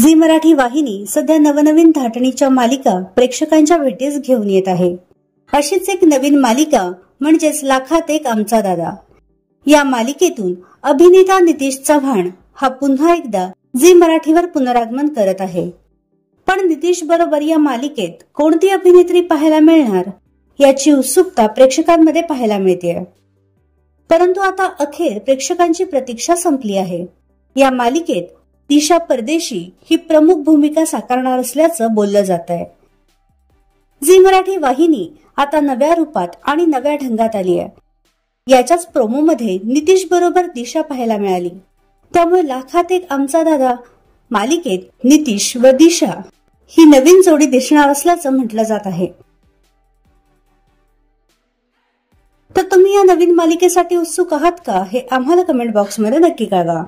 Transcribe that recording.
Zee Marathi वाहिनी सध्या नवनवीन धाटणीच्या मालिका प्रेक्षकांच्या भेटीस घेऊन येत आहे। अशीच एक नवीन मालिका म्हणजेच लाखात एक आमचा दादा। या मालिकेतून अभिनेता नितीश चव्हाण हा पुन्हा एकदा झी मराठीवर पुनरागमन करत आहे। पण नितीश बरोबर या मालिकेत कोणती अभिनेत्री पाहायला मिळणार याची उत्सुकता प्रेक्षकांमध्ये पाहायला मिळते। परंतु आता अखेर प्रेक्षकांची प्रतीक्षा संपली आहे। या मालिकेत दिशा परदेशी ही प्रमुख भूमिका साकारणार असल्याचं बोललं जात आहे। झी मराठी वाहिनी आता नव्या रूपात आणि नव्या ढंगात आली आहे। याच्याच प्रोमो मध्ये नितीश बरोबर दिशा पाहायला मिळाली। त्यामुळे लाखात एक आमचा दादा मालिकेत नितीश व दिशा ही नवीन जोडी दिसणार असल्याचं म्हटलं जात आहे। तर तुम्ही या नवीन मालिकेसाठी उत्सुक आहात का हे आम्हाला कमेंट बॉक्स मध्ये नक्की कळवा।